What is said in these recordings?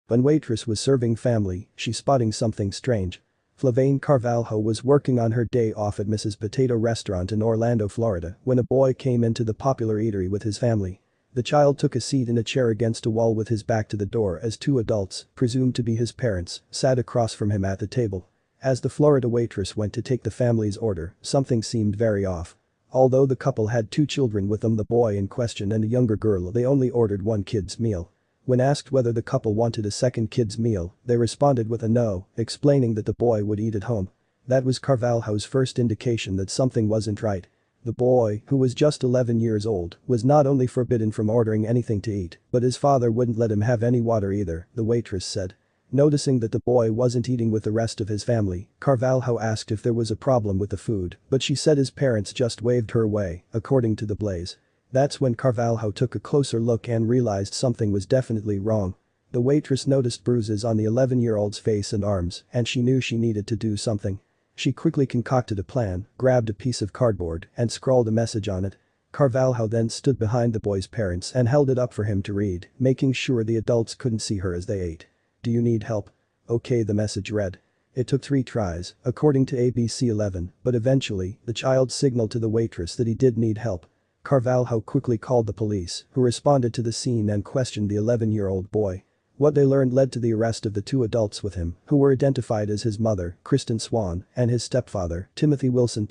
When Waitress was serving family, she spotting something strange. Flavane Carvalho was working on her day off at Mrs. Potato Restaurant in Orlando, Florida, when a boy came into the popular eatery with his family. The child took a seat in a chair against a wall with his back to the door as two adults, presumed to be his parents, sat across from him at the table. As the Florida waitress went to take the family's order, something seemed very off. Although the couple had two children with them, the boy in question and a younger girl, they only ordered one kid's meal. When asked whether the couple wanted a second kid's meal, they responded with a no, explaining that the boy would eat at home. That was Carvalho's first indication that something wasn't right. The boy, who was just 11 years old, was not only forbidden from ordering anything to eat, but his father wouldn't let him have any water either, the waitress said. Noticing that the boy wasn't eating with the rest of his family, Carvalho asked if there was a problem with the food, but she said his parents just waved her away, according to the Blaze. That's when Carvalho took a closer look and realized something was definitely wrong. The waitress noticed bruises on the 11-year-old's face and arms, and she knew she needed to do something. She quickly concocted a plan, grabbed a piece of cardboard, and scrawled a message on it. Carvalho then stood behind the boy's parents and held it up for him to read, making sure the adults couldn't see her as they ate. "Do you need help?" "Okay," the message read. It took 3 tries, according to ABC 11, but eventually, the child signaled to the waitress that he did need help. Carvalho quickly called the police, who responded to the scene and questioned the 11-year-old boy. What they learned led to the arrest of the 2 adults with him, who were identified as his mother, Kristen Swan, and his stepfather, Timothy Wilson.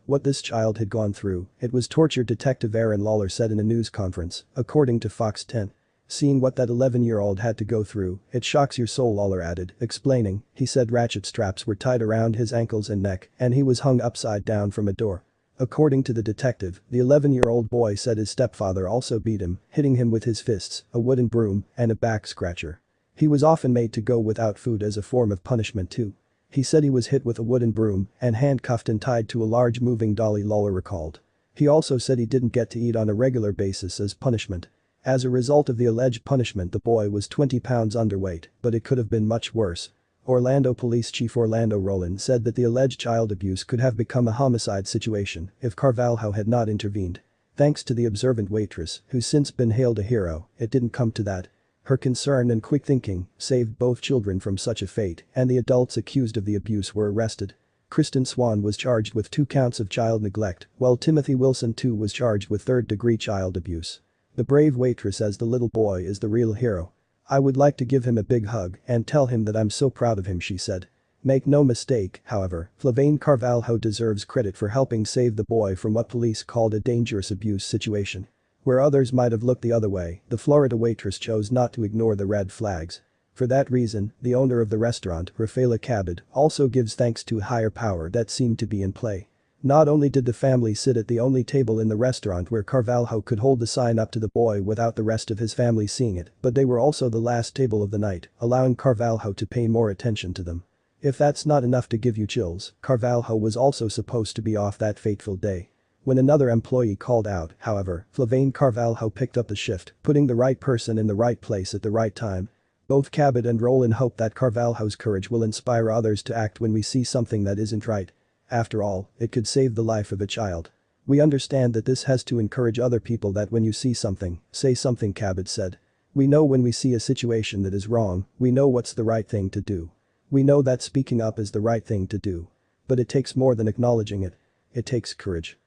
What this child had gone through, it was torture, Detective Aaron Lawler said in a news conference, according to Fox 10. "Seeing what that 11-year-old had to go through, it shocks your soul," Lawler added, explaining, he said ratchet straps were tied around his ankles and neck, and he was hung upside down from a door. According to the detective, the 11-year-old boy said his stepfather also beat him, hitting him with his fists, a wooden broom, and a back scratcher. He was often made to go without food as a form of punishment too. He said he was hit with a wooden broom and handcuffed and tied to a large moving dolly, Lawler recalled. He also said he didn't get to eat on a regular basis as punishment. As a result of the alleged punishment, the boy was 20 pounds underweight, but it could have been much worse. Orlando Police Chief Orlando Rowland said that the alleged child abuse could have become a homicide situation if Carvalho had not intervened. Thanks to the observant waitress, who's since been hailed a hero, it didn't come to that. Her concern and quick thinking saved both children from such a fate, and the adults accused of the abuse were arrested. Kristen Swan was charged with 2 counts of child neglect, while Timothy Wilson too was charged with third-degree child abuse. The brave waitress says the little boy is the real hero. "I would like to give him a big hug and tell him that I'm so proud of him," she said. Make no mistake, however, Flavane Carvalho deserves credit for helping save the boy from what police called a dangerous abuse situation. Where others might have looked the other way, the Florida waitress chose not to ignore the red flags. For that reason, the owner of the restaurant, Rafaela Cabot, also gives thanks to a higher power that seemed to be in play. Not only did the family sit at the only table in the restaurant where Carvalho could hold the sign up to the boy without the rest of his family seeing it, but they were also the last table of the night, allowing Carvalho to pay more attention to them. If that's not enough to give you chills, Carvalho was also supposed to be off that fateful day. When another employee called out, however, Flavane Carvalho picked up the shift, putting the right person in the right place at the right time. Both Cabot and Rowland hope that Carvalho's courage will inspire others to act when we see something that isn't right. After all, it could save the life of a child. "We understand that this has to encourage other people that when you see something, say something," Cabot said. "We know when we see a situation that is wrong, we know what's the right thing to do. We know that speaking up is the right thing to do. But it takes more than acknowledging it. It takes courage."